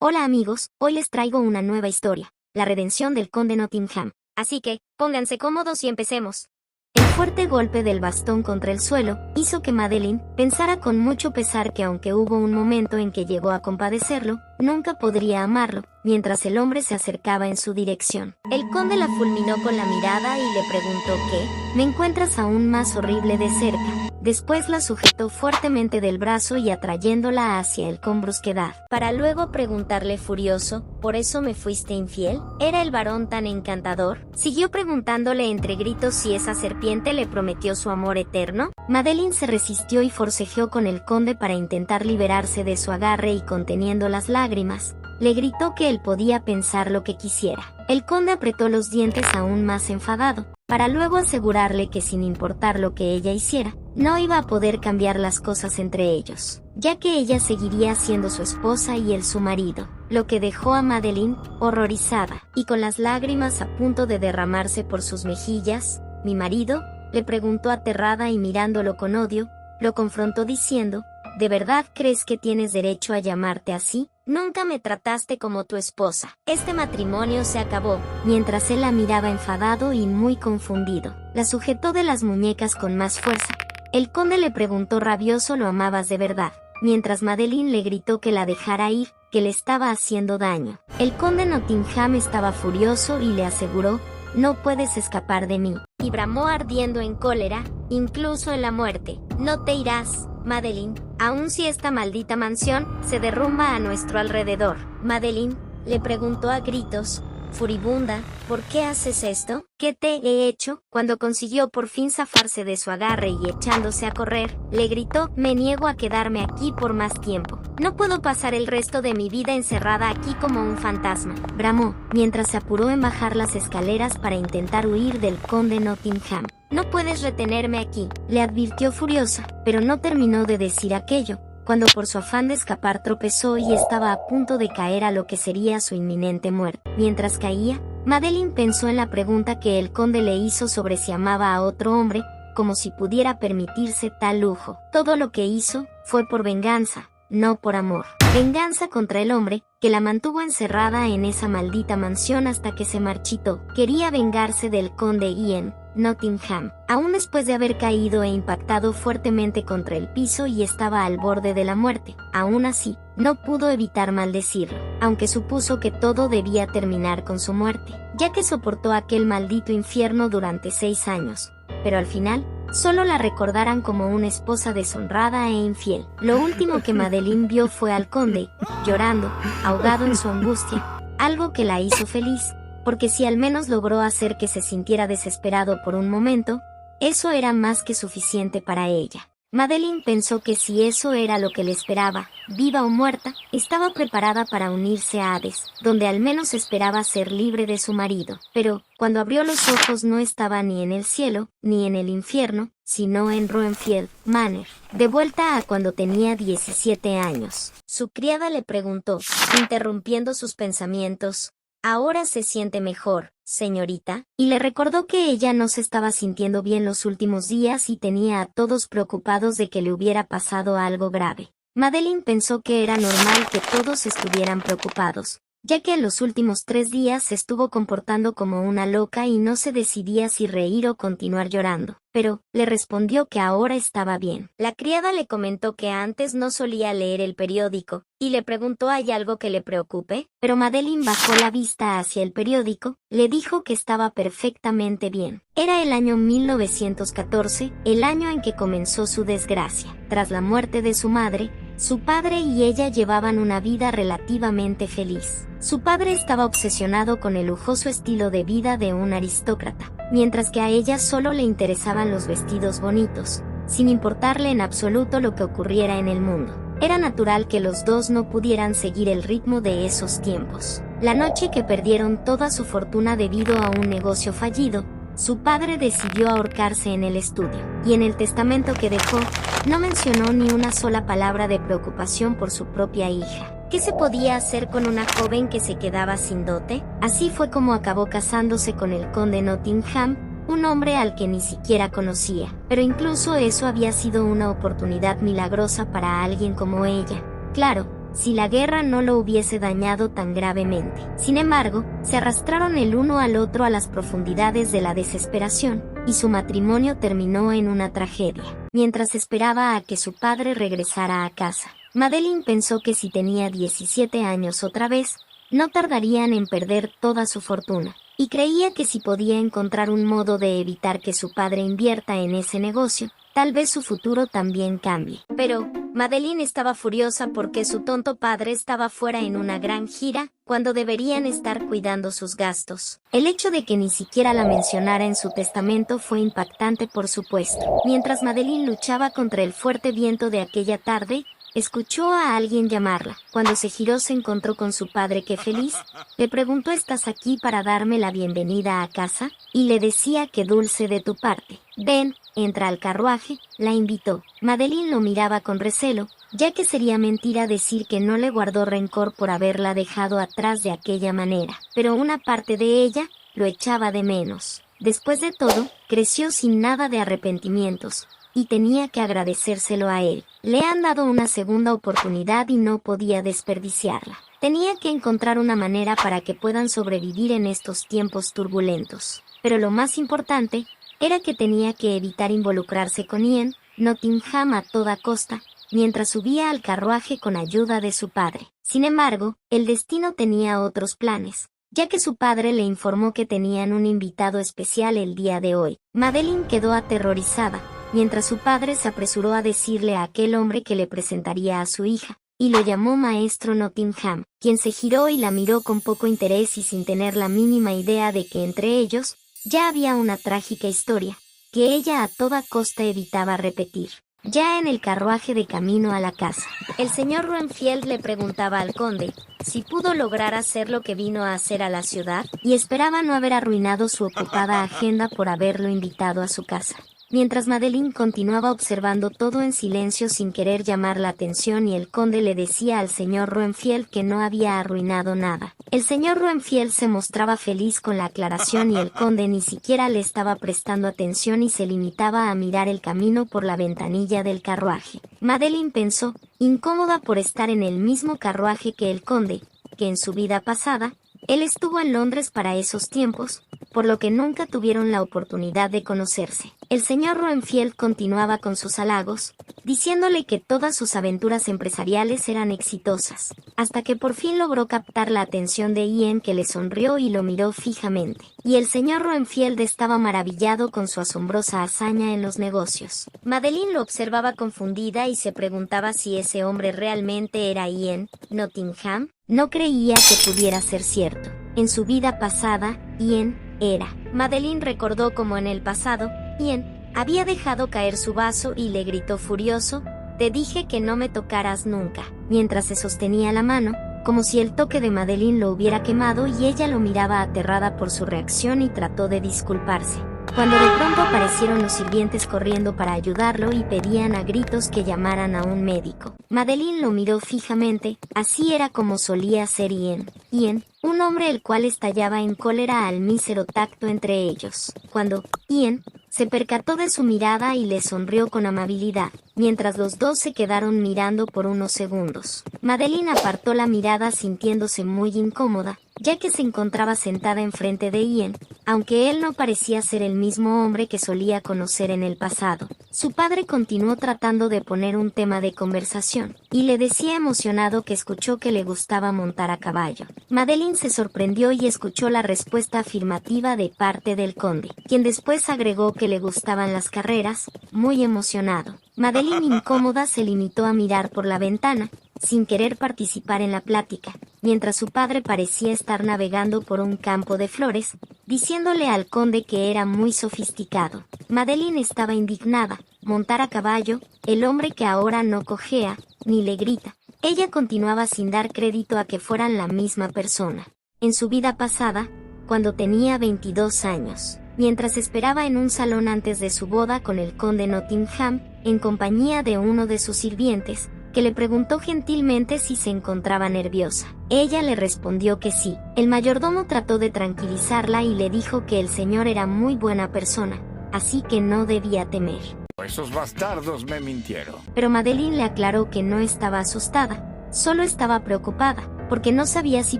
Hola amigos, hoy les traigo una nueva historia, la redención del conde Nottingham. Así que, pónganse cómodos y empecemos. El fuerte golpe del bastón contra el suelo hizo que Madeline pensara con mucho pesar que aunque hubo un momento en que llegó a compadecerlo, nunca podría amarlo, mientras el hombre se acercaba en su dirección. El conde la fulminó con la mirada y le preguntó qué, ¿me encuentras aún más horrible de cerca? Después la sujetó fuertemente del brazo y atrayéndola hacia él con brusquedad, para luego preguntarle furioso, ¿por eso me fuiste infiel? ¿Era el varón tan encantador? Siguió preguntándole entre gritos si esa serpiente le prometió su amor eterno. Madeline se resistió y forcejeó con el conde para intentar liberarse de su agarre y conteniendo las lágrimas, le gritó que él podía pensar lo que quisiera. El conde apretó los dientes aún más enfadado, para luego asegurarle que sin importar lo que ella hiciera, no iba a poder cambiar las cosas entre ellos, ya que ella seguiría siendo su esposa y él su marido, lo que dejó a Madeline horrorizada, y con las lágrimas a punto de derramarse por sus mejillas. ¿Mi marido?, le preguntó aterrada y mirándolo con odio, lo confrontó diciendo, ¿de verdad crees que tienes derecho a llamarte así? Nunca me trataste como tu esposa. Este matrimonio se acabó. Mientras él la miraba enfadado y muy confundido, la sujetó de las muñecas con más fuerza. El conde le preguntó rabioso, ¿lo amabas de verdad? Mientras Madeline le gritó que la dejara ir, que le estaba haciendo daño. El conde Nottingham estaba furioso y le aseguró, no puedes escapar de mí. Y bramó ardiendo en cólera, incluso en la muerte. No te irás, Madeline, aun si esta maldita mansión se derrumba a nuestro alrededor. Madeline le preguntó a gritos, furibunda, ¿por qué haces esto? ¿Qué te he hecho? Cuando consiguió por fin zafarse de su agarre y echándose a correr, le gritó, me niego a quedarme aquí por más tiempo. No puedo pasar el resto de mi vida encerrada aquí como un fantasma, bramó, mientras se apuró en bajar las escaleras para intentar huir del conde Nottingham. No puedes retenerme aquí, le advirtió furiosa, pero no terminó de decir aquello, cuando por su afán de escapar tropezó y estaba a punto de caer a lo que sería su inminente muerte. Mientras caía, Madeline pensó en la pregunta que el conde le hizo sobre si amaba a otro hombre, como si pudiera permitirse tal lujo. Todo lo que hizo fue por venganza, no por amor. Venganza contra el hombre que la mantuvo encerrada en esa maldita mansión hasta que se marchitó. Quería vengarse del conde Ian Nottingham, aún después de haber caído e impactado fuertemente contra el piso y estaba al borde de la muerte. Aún así, no pudo evitar maldecirlo, aunque supuso que todo debía terminar con su muerte, ya que soportó aquel maldito infierno durante 6 años. Pero al final, solo la recordaran como una esposa deshonrada e infiel. Lo último que Madeline vio fue al conde, llorando, ahogado en su angustia, algo que la hizo feliz, porque si al menos logró hacer que se sintiera desesperado por un momento, eso era más que suficiente para ella. Madeline pensó que si eso era lo que le esperaba, viva o muerta, estaba preparada para unirse a Hades, donde al menos esperaba ser libre de su marido. Pero, cuando abrió los ojos no estaba ni en el cielo, ni en el infierno, sino en Roenfield Manor, de vuelta a cuando tenía 17 años. Su criada le preguntó, interrumpiendo sus pensamientos, ¿ahora se siente mejor, señorita? Y le recordó que ella no se estaba sintiendo bien los últimos días y tenía a todos preocupados de que le hubiera pasado algo grave. Madeline pensó que era normal que todos estuvieran preocupados, ya que en los últimos 3 días se estuvo comportando como una loca y no se decidía si reír o continuar llorando. Pero, le respondió que ahora estaba bien. La criada le comentó que antes no solía leer el periódico, y le preguntó ¿hay algo que le preocupe? Pero Madeline bajó la vista hacia el periódico, le dijo que estaba perfectamente bien. Era el año 1914, el año en que comenzó su desgracia. Tras la muerte de su madre, su padre y ella llevaban una vida relativamente feliz. Su padre estaba obsesionado con el lujoso estilo de vida de un aristócrata, mientras que a ella solo le interesaban los vestidos bonitos, sin importarle en absoluto lo que ocurriera en el mundo. Era natural que los dos no pudieran seguir el ritmo de esos tiempos. La noche que perdieron toda su fortuna debido a un negocio fallido, su padre decidió ahorcarse en el estudio, y en el testamento que dejó, no mencionó ni una sola palabra de preocupación por su propia hija. ¿Qué se podía hacer con una joven que se quedaba sin dote? Así fue como acabó casándose con el conde Nottingham, un hombre al que ni siquiera conocía. Pero incluso eso había sido una oportunidad milagrosa para alguien como ella. Claro, si la guerra no lo hubiese dañado tan gravemente. Sin embargo, se arrastraron el uno al otro a las profundidades de la desesperación, y su matrimonio terminó en una tragedia. Mientras esperaba a que su padre regresara a casa, Madeline pensó que si tenía 17 años otra vez, no tardarían en perder toda su fortuna, y creía que si podía encontrar un modo de evitar que su padre invierta en ese negocio, tal vez su futuro también cambie. Pero Madeline estaba furiosa porque su tonto padre estaba fuera en una gran gira, cuando deberían estar cuidando sus gastos. El hecho de que ni siquiera la mencionara en su testamento fue impactante, por supuesto. Mientras Madeline luchaba contra el fuerte viento de aquella tarde, escuchó a alguien llamarla. Cuando se giró se encontró con su padre que feliz, le preguntó: ¿estás aquí para darme la bienvenida a casa? Y le decía que dulce de tu parte. Ven, entra al carruaje, la invitó. Madeline lo miraba con recelo, ya que sería mentira decir que no le guardó rencor por haberla dejado atrás de aquella manera, pero una parte de ella lo echaba de menos. Después de todo, creció sin nada de arrepentimientos, y tenía que agradecérselo a él. Le han dado una segunda oportunidad y no podía desperdiciarla. Tenía que encontrar una manera para que puedan sobrevivir en estos tiempos turbulentos. Pero lo más importante era que tenía que evitar involucrarse con Ian Nottingham a toda costa, mientras subía al carruaje con ayuda de su padre. Sin embargo, el destino tenía otros planes, ya que su padre le informó que tenían un invitado especial el día de hoy. Madeline quedó aterrorizada, mientras su padre se apresuró a decirle a aquel hombre que le presentaría a su hija, y lo llamó Maestro Nottingham, quien se giró y la miró con poco interés y sin tener la mínima idea de que entre ellos ya había una trágica historia, que ella a toda costa evitaba repetir. Ya en el carruaje de camino a la casa, el señor Renfield le preguntaba al conde si pudo lograr hacer lo que vino a hacer a la ciudad, y esperaba no haber arruinado su ocupada agenda por haberlo invitado a su casa. Mientras Madeline continuaba observando todo en silencio sin querer llamar la atención, y el conde le decía al señor Renfield que no había arruinado nada. El señor Renfield se mostraba feliz con la aclaración y el conde ni siquiera le estaba prestando atención y se limitaba a mirar el camino por la ventanilla del carruaje. Madeline pensó, incómoda por estar en el mismo carruaje que el conde, que en su vida pasada, él estuvo en Londres para esos tiempos, por lo que nunca tuvieron la oportunidad de conocerse. El señor Renfield continuaba con sus halagos, diciéndole que todas sus aventuras empresariales eran exitosas, hasta que por fin logró captar la atención de Ian, que le sonrió y lo miró fijamente. Y el señor Renfield estaba maravillado con su asombrosa hazaña en los negocios. Madeline lo observaba confundida y se preguntaba si ese hombre realmente era Ian Nottingham. No creía que pudiera ser cierto. En su vida pasada, Ian era. Madeline recordó cómo en el pasado, Ian había dejado caer su vaso y le gritó furioso: «Te dije que no me tocaras nunca», mientras se sostenía la mano, como si el toque de Madeline lo hubiera quemado, y ella lo miraba aterrada por su reacción y trató de disculparse. Cuando de pronto aparecieron los sirvientes corriendo para ayudarlo y pedían a gritos que llamaran a un médico. Madeline lo miró fijamente, así era como solía ser Ian, un hombre el cual estallaba en cólera al mísero tacto entre ellos. Cuando Ian se percató de su mirada y le sonrió con amabilidad, mientras los dos se quedaron mirando por unos segundos. Madeline apartó la mirada sintiéndose muy incómoda, ya que se encontraba sentada enfrente de Ian, aunque él no parecía ser el mismo hombre que solía conocer en el pasado. Su padre continuó tratando de poner un tema de conversación, y le decía emocionado que escuchó que le gustaba montar a caballo. Madeline se sorprendió y escuchó la respuesta afirmativa de parte del conde, quien después agregó que le gustaban las carreras, muy emocionado. Madeline, incómoda, se limitó a mirar por la ventana, sin querer participar en la plática, mientras su padre parecía estar navegando por un campo de flores, diciéndole al conde que era muy sofisticado. Madeline estaba indignada. Montar a caballo, el hombre que ahora no cojea, ni le grita. Ella continuaba sin dar crédito a que fueran la misma persona. En su vida pasada, cuando tenía 22 años, mientras esperaba en un salón antes de su boda con el conde Nottingham, en compañía de uno de sus sirvientes, que le preguntó gentilmente si se encontraba nerviosa. Ella le respondió que sí. El mayordomo trató de tranquilizarla y le dijo que el señor era muy buena persona, así que no debía temer. Esos bastardos me mintieron. Pero Madeline le aclaró que no estaba asustada, solo estaba preocupada, porque no sabía si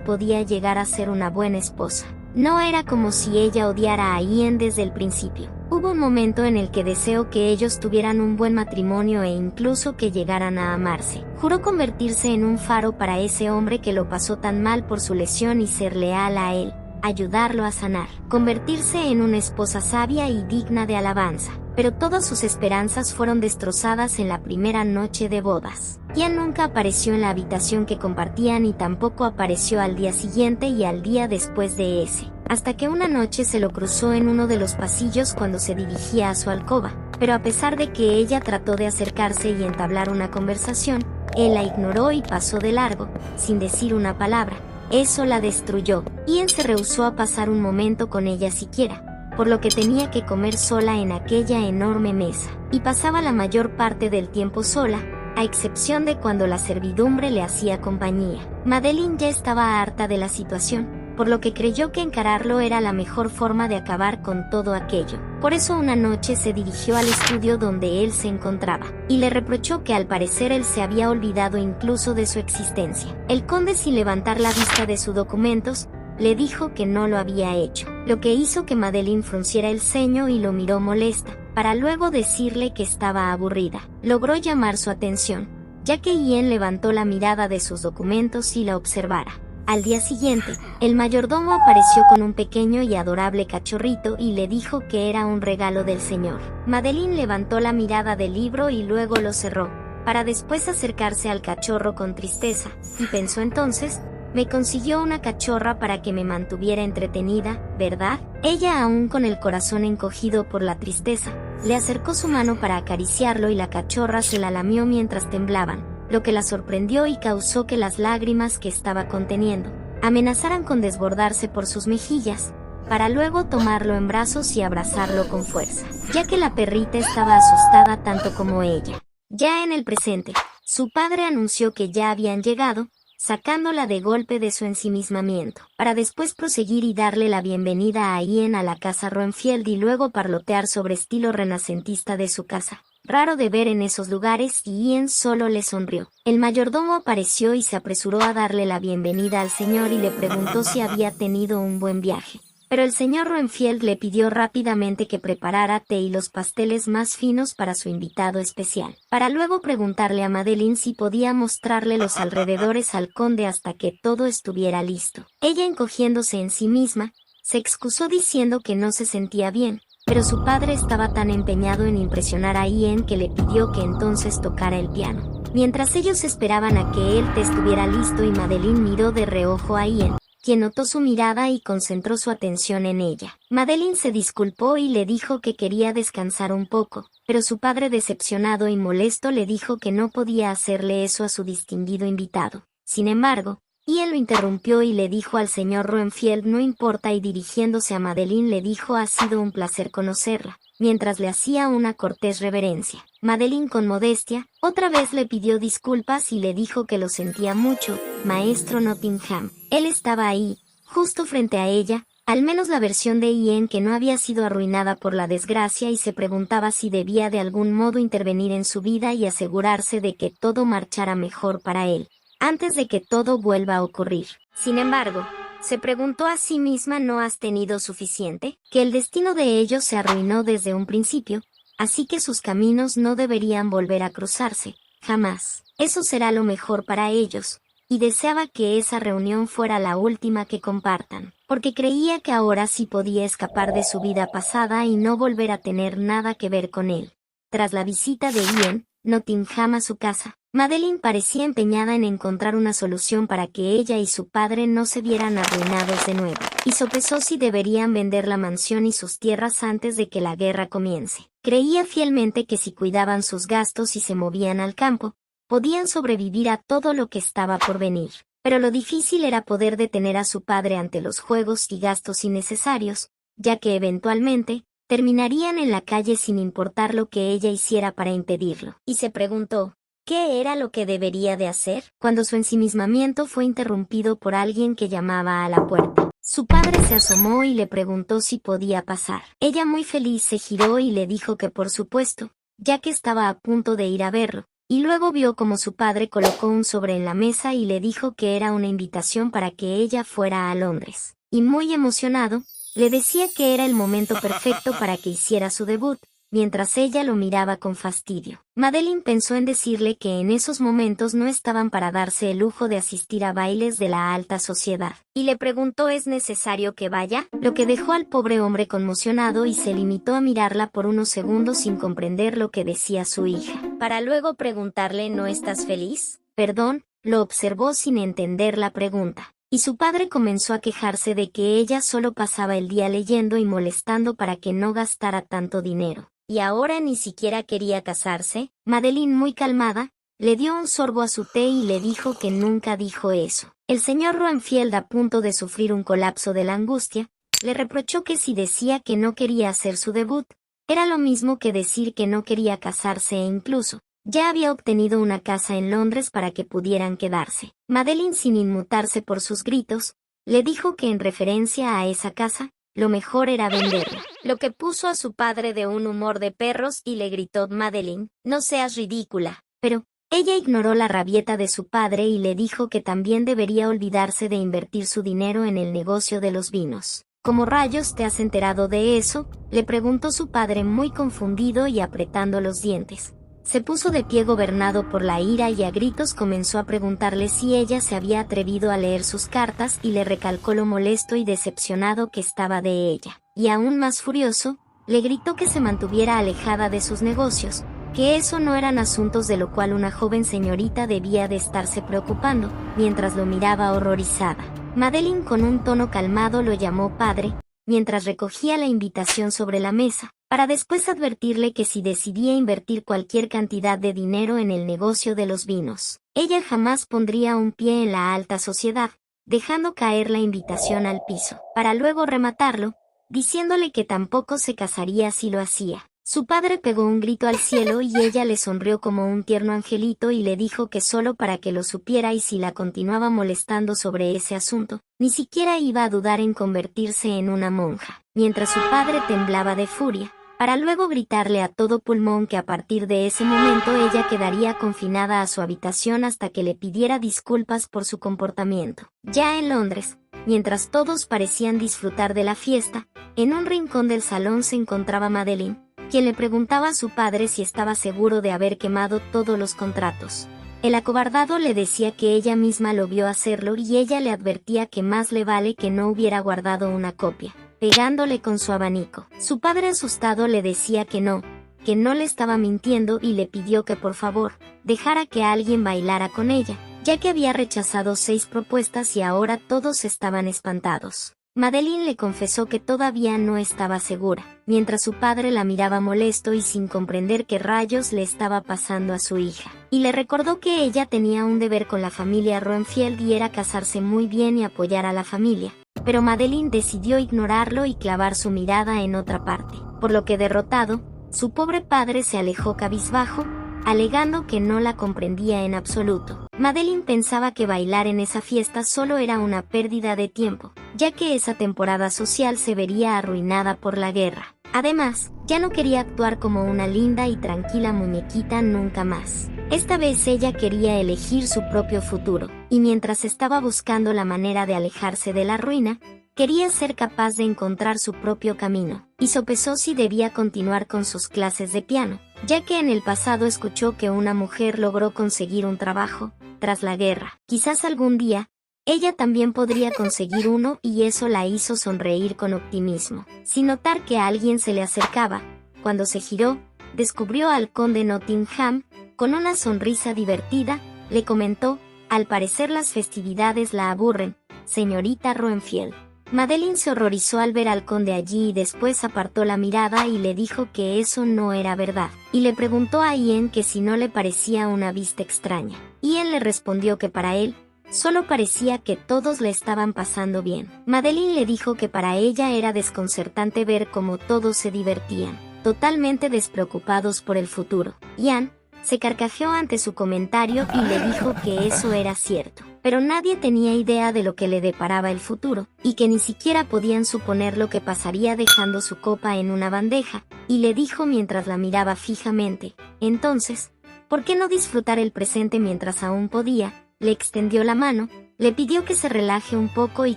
podía llegar a ser una buena esposa. No era como si ella odiara a Ian desde el principio. Hubo un momento en el que deseó que ellos tuvieran un buen matrimonio e incluso que llegaran a amarse. Juró convertirse en un faro para ese hombre que lo pasó tan mal por su lesión y ser leal a él, ayudarlo a sanar, convertirse en una esposa sabia y digna de alabanza. Pero todas sus esperanzas fueron destrozadas en la primera noche de bodas. Ian nunca apareció en la habitación que compartían y tampoco apareció al día siguiente y al día después de ese, hasta que una noche se lo cruzó en uno de los pasillos cuando se dirigía a su alcoba. Pero a pesar de que ella trató de acercarse y entablar una conversación, él la ignoró y pasó de largo, sin decir una palabra. Eso la destruyó. Ian se rehusó a pasar un momento con ella siquiera, por lo que tenía que comer sola en aquella enorme mesa, y pasaba la mayor parte del tiempo sola, a excepción de cuando la servidumbre le hacía compañía. Madeline ya estaba harta de la situación, por lo que creyó que encararlo era la mejor forma de acabar con todo aquello. Por eso una noche se dirigió al estudio donde él se encontraba, y le reprochó que al parecer él se había olvidado incluso de su existencia. El conde, sin levantar la vista de sus documentos, le dijo que no lo había hecho, lo que hizo que Madeline frunciera el ceño y lo miró molesta, para luego decirle que estaba aburrida. Logró llamar su atención, ya que Ian levantó la mirada de sus documentos y la observara. Al día siguiente, el mayordomo apareció con un pequeño y adorable cachorrito y le dijo que era un regalo del señor. Madeline levantó la mirada del libro y luego lo cerró, para después acercarse al cachorro con tristeza, y pensó entonces: me consiguió una cachorra para que me mantuviera entretenida, ¿verdad? Ella, aún con el corazón encogido por la tristeza, le acercó su mano para acariciarlo y la cachorra se la lamió mientras temblaban, lo que la sorprendió y causó que las lágrimas que estaba conteniendo amenazaran con desbordarse por sus mejillas, para luego tomarlo en brazos y abrazarlo con fuerza, ya que la perrita estaba asustada tanto como ella. Ya en el presente, su padre anunció que ya habían llegado, sacándola de golpe de su ensimismamiento, para después proseguir y darle la bienvenida a Ian a la casa Renfield y luego parlotear sobre estilo renacentista de su casa, raro de ver en esos lugares, y Ian solo le sonrió. El mayordomo apareció y se apresuró a darle la bienvenida al señor y le preguntó si había tenido un buen viaje. Pero el señor Renfield le pidió rápidamente que preparara té y los pasteles más finos para su invitado especial, para luego preguntarle a Madeline si podía mostrarle los alrededores al conde hasta que todo estuviera listo. Ella, encogiéndose en sí misma, se excusó diciendo que no se sentía bien, pero su padre estaba tan empeñado en impresionar a Ian que le pidió que entonces tocara el piano. Mientras ellos esperaban a que el té estuviera listo y Madeline miró de reojo a Ian, quien notó su mirada y concentró su atención en ella. Madeline se disculpó y le dijo que quería descansar un poco, pero su padre, decepcionado y molesto, le dijo que no podía hacerle eso a su distinguido invitado. Sin embargo, Ian lo interrumpió y le dijo al señor Renfield: no importa, y dirigiéndose a Madeline le dijo: ha sido un placer conocerla, mientras le hacía una cortés reverencia. Madeline, con modestia, otra vez le pidió disculpas y le dijo que lo sentía mucho, maestro Nottingham. Él estaba ahí, justo frente a ella, al menos la versión de Ian que no había sido arruinada por la desgracia, y se preguntaba si debía de algún modo intervenir en su vida y asegurarse de que todo marchara mejor para él, antes de que todo vuelva a ocurrir. Sin embargo, se preguntó a sí misma: ¿no has tenido suficiente? Que el destino de ellos se arruinó desde un principio, así que sus caminos no deberían volver a cruzarse, jamás. Eso será lo mejor para ellos, y deseaba que esa reunión fuera la última que compartan, porque creía que ahora sí podía escapar de su vida pasada y no volver a tener nada que ver con él. Tras la visita de Ian Nottingham a su casa, Madeline parecía empeñada en encontrar una solución para que ella y su padre no se vieran arruinados de nuevo, y sopesó si deberían vender la mansión y sus tierras antes de que la guerra comience. Creía fielmente que si cuidaban sus gastos y se movían al campo, podían sobrevivir a todo lo que estaba por venir. Pero lo difícil era poder detener a su padre ante los juegos y gastos innecesarios, ya que eventualmente terminarían en la calle sin importar lo que ella hiciera para impedirlo. Y se preguntó: ¿qué era lo que debería de hacer? Cuando su ensimismamiento fue interrumpido por alguien que llamaba a la puerta. Su padre se asomó y le preguntó si podía pasar. Ella, muy feliz, se giró y le dijo que por supuesto, ya que estaba a punto de ir a verlo, y luego vio como su padre colocó un sobre en la mesa y le dijo que era una invitación para que ella fuera a Londres. Y muy emocionado, le decía que era el momento perfecto para que hiciera su debut, mientras ella lo miraba con fastidio. Madeline pensó en decirle que en esos momentos no estaban para darse el lujo de asistir a bailes de la alta sociedad, y le preguntó ¿es necesario que vaya? Lo que dejó al pobre hombre conmocionado y se limitó a mirarla por unos segundos sin comprender lo que decía su hija, para luego preguntarle ¿no estás feliz? Perdón, lo observó sin entender la pregunta. Y su padre comenzó a quejarse de que ella solo pasaba el día leyendo y molestando para que no gastara tanto dinero. ¿Y ahora ni siquiera quería casarse? Madeline, muy calmada, le dio un sorbo a su té y le dijo que nunca dijo eso. El señor Roenfield, a punto de sufrir un colapso de la angustia, le reprochó que si decía que no quería hacer su debut, era lo mismo que decir que no quería casarse e incluso ya había obtenido una casa en Londres para que pudieran quedarse. Madeline, sin inmutarse por sus gritos, le dijo que en referencia a esa casa, lo mejor era venderla, lo que puso a su padre de un humor de perros y le gritó Madeline, no seas ridícula. Pero ella ignoró la rabieta de su padre y le dijo que también debería olvidarse de invertir su dinero en el negocio de los vinos. ¿Cómo rayos te has enterado de eso?, le preguntó su padre muy confundido y apretando los dientes. Se puso de pie gobernado por la ira y a gritos comenzó a preguntarle si ella se había atrevido a leer sus cartas y le recalcó lo molesto y decepcionado que estaba de ella. Y aún más furioso, le gritó que se mantuviera alejada de sus negocios, que eso no eran asuntos de lo cual una joven señorita debía de estarse preocupando, mientras lo miraba horrorizada. Madeline con un tono calmado lo llamó padre, mientras recogía la invitación sobre la mesa, para después advertirle que si decidía invertir cualquier cantidad de dinero en el negocio de los vinos, ella jamás pondría un pie en la alta sociedad, dejando caer la invitación al piso, para luego rematarlo, diciéndole que tampoco se casaría si lo hacía. Su padre pegó un grito al cielo y ella le sonrió como un tierno angelito y le dijo que solo para que lo supiera y si la continuaba molestando sobre ese asunto, ni siquiera iba a dudar en convertirse en una monja. Mientras su padre temblaba de furia, para luego gritarle a todo pulmón que a partir de ese momento ella quedaría confinada a su habitación hasta que le pidiera disculpas por su comportamiento. Ya en Londres, mientras todos parecían disfrutar de la fiesta, en un rincón del salón se encontraba Madeline, quien le preguntaba a su padre si estaba seguro de haber quemado todos los contratos. El acobardado le decía que ella misma lo vio hacerlo y ella le advertía que más le vale que no hubiera guardado una copia, pegándole con su abanico. Su padre asustado le decía que no le estaba mintiendo y le pidió que por favor, dejara que alguien bailara con ella, ya que había rechazado 6 propuestas y ahora todos estaban espantados. Madeline le confesó que todavía no estaba segura, mientras su padre la miraba molesto y sin comprender qué rayos le estaba pasando a su hija, y le recordó que ella tenía un deber con la familia Roenfield y era casarse muy bien y apoyar a la familia. Pero Madeline decidió ignorarlo y clavar su mirada en otra parte, por lo que derrotado, su pobre padre se alejó cabizbajo, alegando que no la comprendía en absoluto. Madeline pensaba que bailar en esa fiesta solo era una pérdida de tiempo, ya que esa temporada social se vería arruinada por la guerra. Además, ya no quería actuar como una linda y tranquila muñequita nunca más. Esta vez ella quería elegir su propio futuro, y mientras estaba buscando la manera de alejarse de la ruina, quería ser capaz de encontrar su propio camino, y sopesó si debía continuar con sus clases de piano, ya que en el pasado escuchó que una mujer logró conseguir un trabajo tras la guerra. Quizás algún día, ella también podría conseguir uno y eso la hizo sonreír con optimismo. Sin notar que alguien se le acercaba, cuando se giró, descubrió al conde Nottingham, con una sonrisa divertida, le comentó, al parecer las festividades la aburren, señorita Roenfield. Madeline se horrorizó al ver al conde allí y después apartó la mirada y le dijo que eso no era verdad, y le preguntó a Ian que si no le parecía una vista extraña. Ian le respondió que para él, solo parecía que todos le estaban pasando bien. Madeline le dijo que para ella era desconcertante ver cómo todos se divertían, totalmente despreocupados por el futuro. Ian se carcajeó ante su comentario y le dijo que eso era cierto, pero nadie tenía idea de lo que le deparaba el futuro, y que ni siquiera podían suponer lo que pasaría dejando su copa en una bandeja, y le dijo mientras la miraba fijamente, entonces, ¿Por qué no disfrutar el presente mientras aún podía? Le extendió la mano, le pidió que se relaje un poco y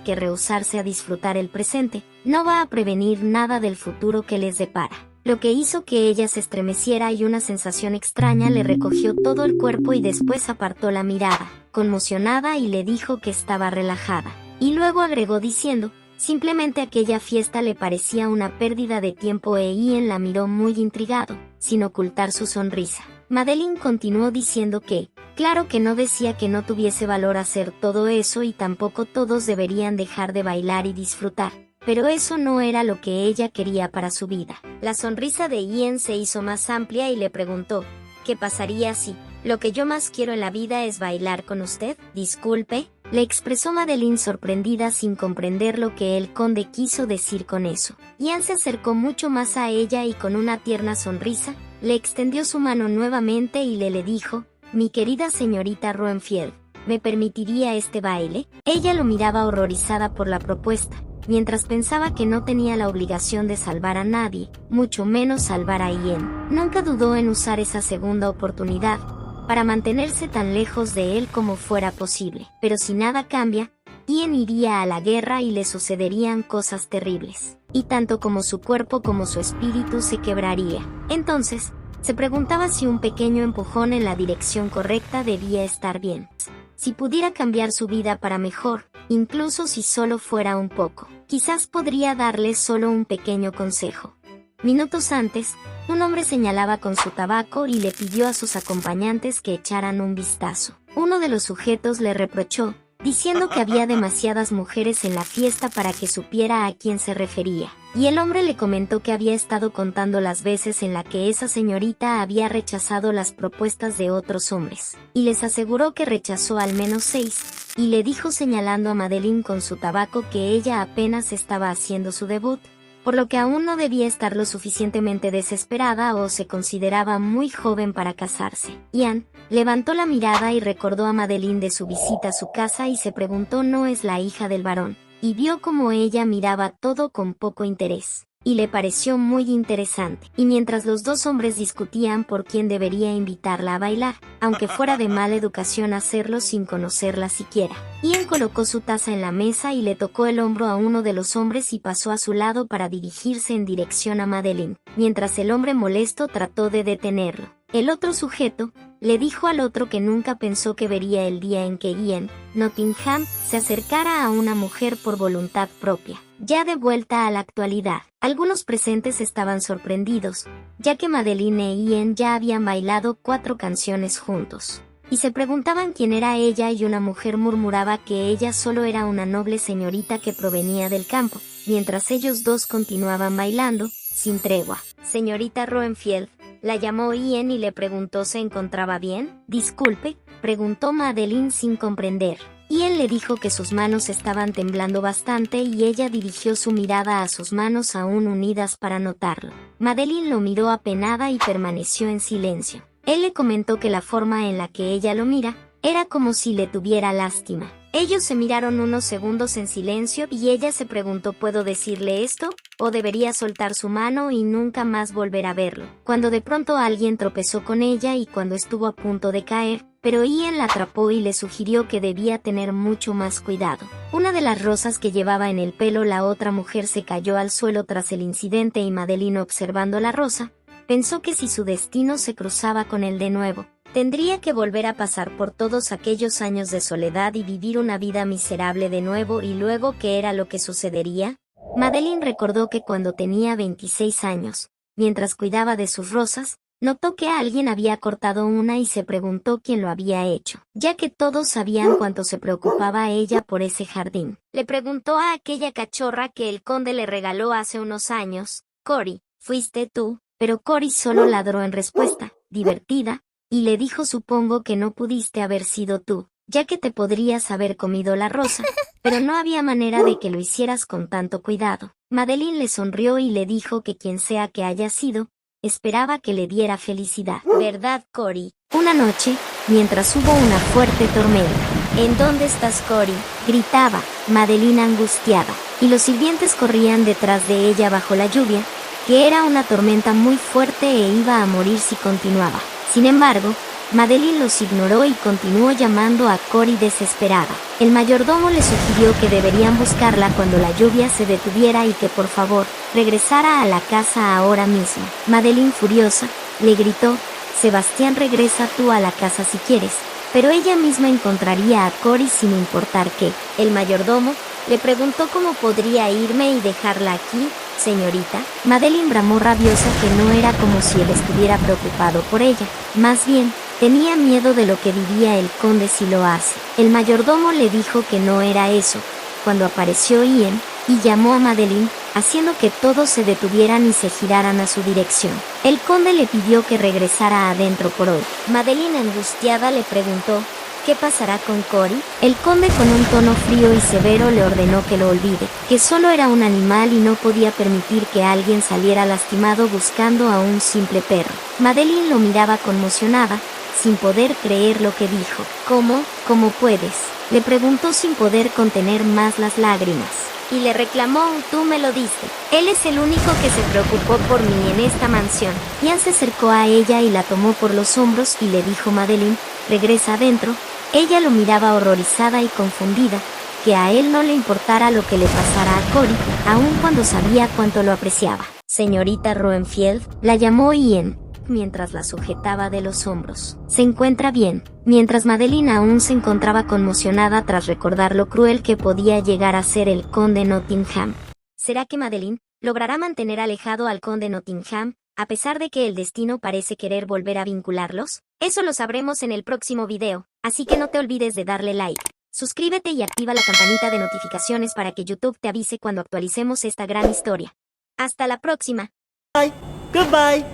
que rehusarse a disfrutar el presente no va a prevenir nada del futuro que les depara. Lo que hizo que ella se estremeciera y una sensación extraña le recogió todo el cuerpo y después apartó la mirada, conmocionada, y le dijo que estaba relajada. Y luego agregó diciendo, simplemente aquella fiesta le parecía una pérdida de tiempo Ian la miró muy intrigado, sin ocultar su sonrisa. Madeline continuó diciendo que, claro que no decía que no tuviese valor hacer todo eso y tampoco todos deberían dejar de bailar y disfrutar, pero eso no era lo que ella quería para su vida. La sonrisa de Ian se hizo más amplia y le preguntó, ¿qué pasaría si lo que yo más quiero en la vida es bailar con usted? Disculpe, le expresó Madeline sorprendida sin comprender lo que el conde quiso decir con eso. Ian se acercó mucho más a ella y con una tierna sonrisa, le extendió su mano nuevamente y le dijo, mi querida señorita Roenfield, ¿me permitiría este baile? Ella lo miraba horrorizada por la propuesta, mientras pensaba que no tenía la obligación de salvar a nadie, mucho menos salvar a Ian. Nunca dudó en usar esa segunda oportunidad, para mantenerse tan lejos de él como fuera posible. Pero si nada cambia, Ian iría a la guerra y le sucederían cosas terribles, y tanto como su cuerpo como su espíritu se quebraría. Entonces, se preguntaba si un pequeño empujón en la dirección correcta debía estar bien. Si pudiera cambiar su vida para mejor, incluso si solo fuera un poco, quizás podría darle solo un pequeño consejo. Minutos antes, un hombre señalaba con su tabaco y le pidió a sus acompañantes que echaran un vistazo. Uno de los sujetos le reprochó, diciendo que había demasiadas mujeres en la fiesta para que supiera a quién se refería. Y el hombre le comentó que había estado contando las veces en la que esa señorita había rechazado las propuestas de otros hombres, y les aseguró que rechazó al menos 6, y le dijo señalando a Madeline con su tabaco que ella apenas estaba haciendo su debut, por lo que aún no debía estar lo suficientemente desesperada o se consideraba muy joven para casarse. Ian levantó la mirada y recordó a Madeline de su visita a su casa y se preguntó, ¿no es la hija del barón? Y vio como ella miraba todo con poco interés, y le pareció muy interesante. Y mientras los dos hombres discutían por quién debería invitarla a bailar, aunque fuera de mala educación hacerlo sin conocerla siquiera, Ian colocó su taza en la mesa y le tocó el hombro a uno de los hombres y pasó a su lado para dirigirse en dirección a Madeline, mientras el hombre molesto trató de detenerlo. El otro sujeto le dijo al otro que nunca pensó que vería el día en que Ian Nottingham se acercara a una mujer por voluntad propia. Ya de vuelta a la actualidad, algunos presentes estaban sorprendidos, ya que Madeline e Ian ya habían bailado 4 canciones juntos, y se preguntaban quién era ella, y una mujer murmuraba que ella solo era una noble señorita que provenía del campo, mientras ellos dos continuaban bailando, sin tregua. Señorita Roenfield, la llamó Ian y le preguntó ¿se encontraba bien? Disculpe, preguntó Madeline sin comprender. Ian le dijo que sus manos estaban temblando bastante y ella dirigió su mirada a sus manos aún unidas para notarlo. Madeline lo miró apenada y permaneció en silencio. Él le comentó que la forma en la que ella lo mira era como si le tuviera lástima. Ellos se miraron unos segundos en silencio y ella se preguntó ¿puedo decirle esto? ¿O debería soltar su mano y nunca más volver a verlo? Cuando de pronto alguien tropezó con ella y cuando estuvo a punto de caer, pero Ian la atrapó y le sugirió que debía tener mucho más cuidado. Una de las rosas que llevaba en el pelo la otra mujer se cayó al suelo tras el incidente y Madeline, observando la rosa, pensó que si su destino se cruzaba con él de nuevo, tendría que volver a pasar por todos aquellos años de soledad y vivir una vida miserable de nuevo. ¿Y luego qué era lo que sucedería? Madeline recordó que cuando tenía 26 años, mientras cuidaba de sus rosas, notó que alguien había cortado una y se preguntó quién lo había hecho, ya que todos sabían cuánto se preocupaba ella por ese jardín. Le preguntó a aquella cachorra que el conde le regaló hace unos años, Cory, ¿fuiste tú? Pero Cory solo ladró en respuesta, divertida, y le dijo supongo que no pudiste haber sido tú, ya que te podrías haber comido la rosa, pero no había manera de que lo hicieras con tanto cuidado. Madeline le sonrió y le dijo que quien sea que haya sido, esperaba que le diera felicidad. ¿Verdad, Cory? Una noche, mientras hubo una fuerte tormenta. ¿En dónde estás, Cory? Gritaba, Madeline angustiada, y los sirvientes corrían detrás de ella bajo la lluvia, que era una tormenta muy fuerte e iba a morir si continuaba. Sin embargo, Madeline los ignoró y continuó llamando a Cory desesperada. El mayordomo le sugirió que deberían buscarla cuando la lluvia se detuviera y que por favor regresara a la casa ahora mismo. Madeline, furiosa, le gritó: Sebastián, regresa tú a la casa si quieres, pero ella misma encontraría a Cory sin importar qué. El mayordomo le preguntó cómo podría irme y dejarla aquí, señorita. Madeline bramó rabiosa que no era como si él estuviera preocupado por ella. Más bien, tenía miedo de lo que diría el conde si lo hace. El mayordomo le dijo que no era eso, cuando apareció Ian y llamó a Madeline, haciendo que todos se detuvieran y se giraran a su dirección. El conde le pidió que regresara adentro por hoy. Madeline, angustiada, le preguntó: ¿qué pasará con Cory? El conde, con un tono frío y severo, le ordenó que lo olvide, que solo era un animal y no podía permitir que alguien saliera lastimado buscando a un simple perro. Madeline lo miraba conmocionada, sin poder creer lo que dijo. ¿Cómo puedes?, le preguntó sin poder contener más las lágrimas. Y le reclamó: tú me lo diste. Él es el único que se preocupó por mí en esta mansión. Ian se acercó a ella y la tomó por los hombros y le dijo: Madeline, regresa adentro. Ella lo miraba horrorizada y confundida, que a él no le importara lo que le pasara a Cory, aun cuando sabía cuánto lo apreciaba. Señorita Roenfield, la llamó Ian, mientras la sujetaba de los hombros. ¿Se encuentra bien? Mientras Madeline aún se encontraba conmocionada tras recordar lo cruel que podía llegar a ser el conde Nottingham. ¿Será que Madeline logrará mantener alejado al conde Nottingham, a pesar de que el destino parece querer volver a vincularlos? Eso lo sabremos en el próximo video, así que no te olvides de darle like. Suscríbete y activa la campanita de notificaciones para que YouTube te avise cuando actualicemos esta gran historia. Hasta la próxima. Bye. Goodbye.